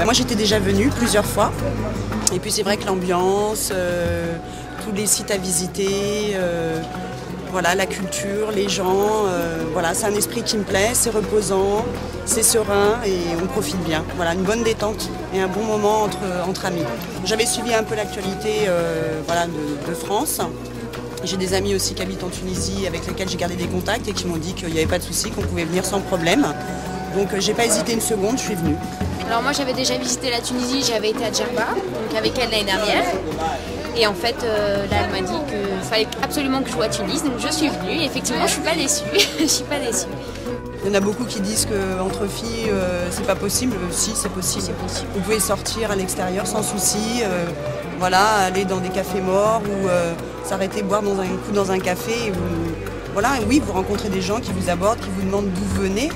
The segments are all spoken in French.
Moi j'étais déjà venue plusieurs fois et puis c'est vrai que l'ambiance, tous les sites à visiter, voilà, la culture, les gens, voilà, c'est un esprit qui me plaît, c'est reposant, c'est serein et on profite bien. Voilà, une bonne détente et un bon moment entre amis. J'avais suivi un peu l'actualité voilà, de France. J'ai des amis aussi qui habitent en Tunisie avec lesquels j'ai gardé des contacts et qui m'ont dit qu'il n'y avait pas de souci, qu'on pouvait venir sans problème. Donc j'ai pas hésité une seconde, je suis venue. Alors moi j'avais déjà visité la Tunisie, j'avais été à Djerba, donc avec elle l'année dernière. Et en fait là elle m'a dit qu'il fallait absolument que je joue à Tunis, donc je suis venue et effectivement je suis pas déçue. Je suis pas déçue. Il y en a beaucoup qui disent qu'entre filles c'est pas possible. Si, c'est possible. Vous pouvez sortir à l'extérieur sans souci, voilà, aller dans des cafés morts ou s'arrêter boire dans un coup dans un café. Et voilà, et oui, vous rencontrez des gens qui vous abordent, qui vous demandent d'où vous venez.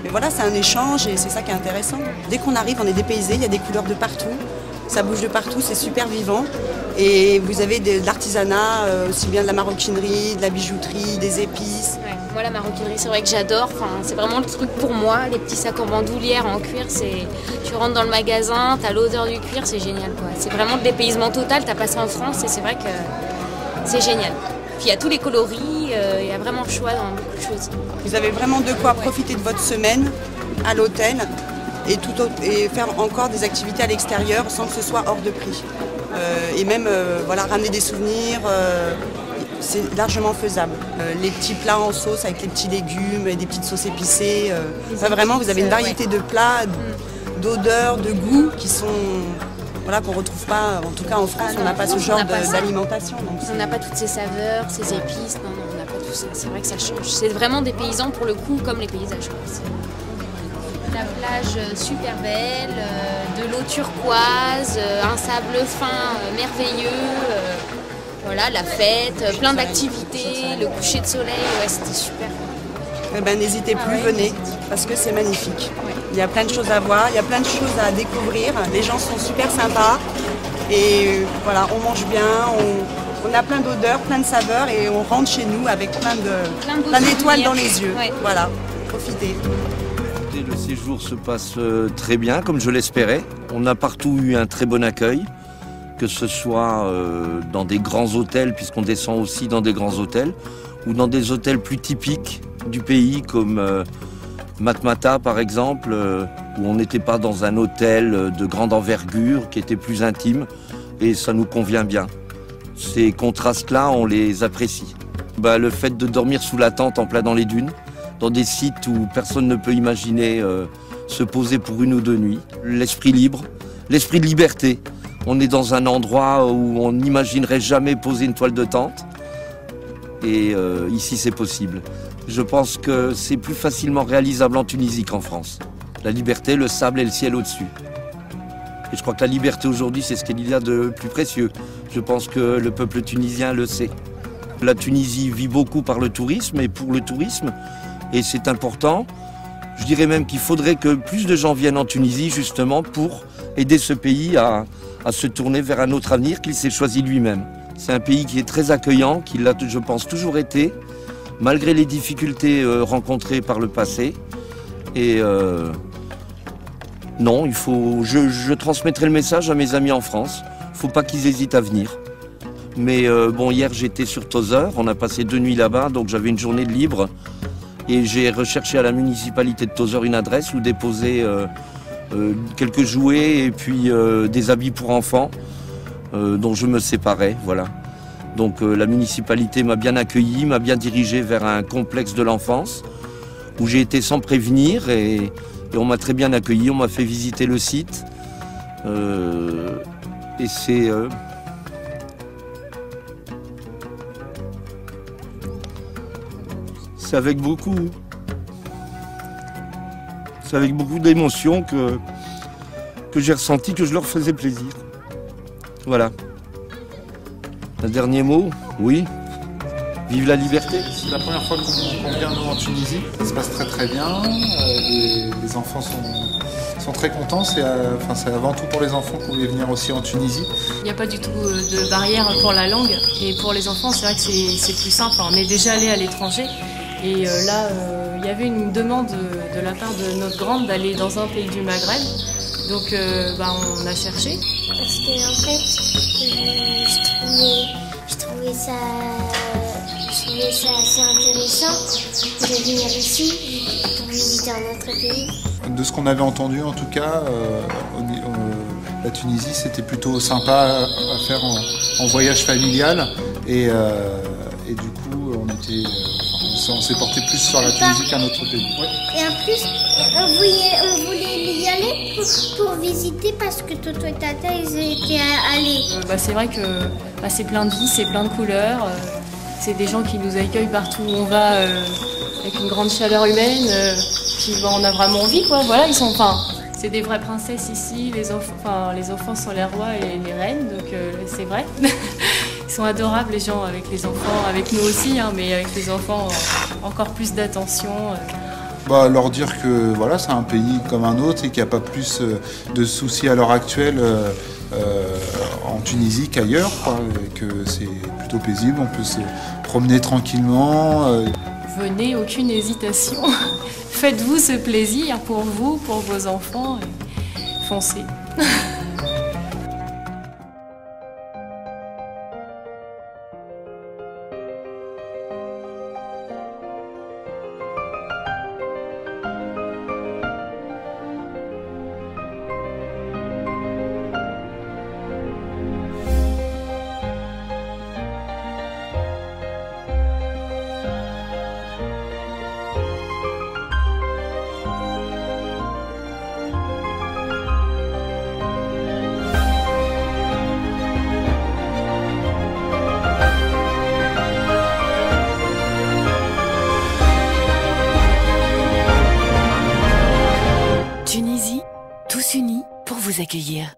Mais voilà, c'est un échange et c'est ça qui est intéressant. Dès qu'on arrive, on est dépaysé, il y a des couleurs de partout, ça bouge de partout, c'est super vivant. Et vous avez de l'artisanat, aussi bien de la maroquinerie, de la bijouterie, des épices. Ouais, moi la maroquinerie, c'est vrai que j'adore, c'est vraiment le truc pour moi. Les petits sacs en bandoulière, en cuir, tu rentres dans le magasin, tu as l'odeur du cuir, c'est génial, quoi. C'est vraiment le dépaysement total, tu pas ça en France et c'est vrai que c'est génial. Puis il y a tous les coloris, il y a vraiment le choix dans beaucoup de choses. Vous avez vraiment de quoi profiter de votre semaine à l'hôtel et faire encore des activités à l'extérieur sans que ce soit hors de prix. Et même voilà, ramener des souvenirs, c'est largement faisable. Les petits plats en sauce avec les petits légumes et des petites sauces épicées. Vraiment, vous avez une variété de plats, d'odeurs, de goûts qui sont... Voilà, qu'on ne retrouve pas, en tout cas en France, on n'a pas ce genre d'alimentation. On n'a pas toutes ces saveurs, ces épices, non, on n'a pas tout ça. C'est vrai que ça change. C'est vraiment des paysans pour le coup, comme les paysages. La plage super belle, de l'eau turquoise, un sable fin merveilleux, voilà, la fête, plein d'activités, le coucher de soleil, ouais, c'était super. Eh ben, n'hésitez plus, venez, parce que c'est magnifique. Ouais. Il y a plein de choses à voir, il y a plein de choses à découvrir. Les gens sont super sympas et voilà, on mange bien, on a plein d'odeurs, plein de saveurs et on rentre chez nous avec plein d'étoiles dans les yeux. Ouais. Voilà, profitez. Le séjour se passe très bien, comme je l'espérais. On a partout eu un très bon accueil, que ce soit dans des grands hôtels, puisqu'on descend aussi dans des grands hôtels, ou dans des hôtels plus typiques du pays, comme Matmata par exemple, où on n'était pas dans un hôtel de grande envergure, qui était plus intime, et ça nous convient bien. Ces contrastes-là, on les apprécie. Le fait de dormir sous la tente en plein dans les dunes, dans des sites où personne ne peut imaginer se poser pour 1 ou 2 nuits. L'esprit libre, l'esprit de liberté. On est dans un endroit où on n'imaginerait jamais poser une toile de tente. Et ici, c'est possible. Je pense que c'est plus facilement réalisable en Tunisie qu'en France. La liberté, le sable et le ciel au-dessus. Et je crois que la liberté aujourd'hui, c'est ce qu'il y a de plus précieux. Je pense que le peuple tunisien le sait. La Tunisie vit beaucoup par le tourisme et pour le tourisme. Et c'est important. Je dirais même qu'il faudrait que plus de gens viennent en Tunisie justement pour aider ce pays à se tourner vers un autre avenir qu'il s'est choisi lui-même. C'est un pays qui est très accueillant, qui l'a, je pense, toujours été, malgré les difficultés rencontrées par le passé. Et non, je transmettrai le message à mes amis en France. Il ne faut pas qu'ils hésitent à venir. Mais bon, hier j'étais sur Tozeur, on a passé 2 nuits là-bas, donc j'avais une journée de libre. Et j'ai recherché à la municipalité de Tozeur une adresse où déposer quelques jouets et puis des habits pour enfants dont je me séparais, voilà. Donc la municipalité m'a bien accueilli, m'a bien dirigé vers un complexe de l'enfance où j'ai été sans prévenir et on m'a très bien accueilli, on m'a fait visiter le site. Et c'est... C'est avec beaucoup d'émotions que j'ai ressenti que je leur faisais plaisir. Voilà. Un dernier mot, oui. Vive la liberté. C'est la première fois qu'on vient en Tunisie. Ça se passe très très bien. Les enfants sont très contents. C'est avant tout pour les enfants qu'on voulait venir aussi en Tunisie. Il n'y a pas du tout de barrière pour la langue. Et pour les enfants, c'est vrai que c'est plus simple. On est déjà allé à l'étranger. Et là, il y avait une demande de la part de notre grande d'aller dans un pays du Maghreb. Donc on a cherché. Parce que en fait, je trouvais ça assez intéressant de venir ici pour visiter un autre pays. De ce qu'on avait entendu en tout cas, la Tunisie c'était plutôt sympa à faire en voyage familial et du coup on s'est porté plus sur la Tunisie qu'un autre pays. Ouais. Et en plus on voulait y aller pour visiter parce que Toto et Tata ils étaient allés. C'est vrai que c'est plein de vie, c'est plein de couleurs. C'est des gens qui nous accueillent partout où on va avec une grande chaleur humaine. On a vraiment envie, quoi. Voilà, c'est des vraies princesses ici. Les enfants sont les rois et les reines, donc c'est vrai. Ils sont adorables les gens avec les enfants, avec nous aussi, hein, mais avec les enfants encore plus d'attention. Leur dire que voilà, c'est un pays comme un autre et qu'il n'y a pas plus de soucis à l'heure actuelle en Tunisie qu'ailleurs, quoi, et que c'est plutôt paisible, on peut se promener tranquillement. Venez, aucune hésitation. Faites-vous ce plaisir pour vous, pour vos enfants, et foncez. Tunisie, tous unis pour vous accueillir.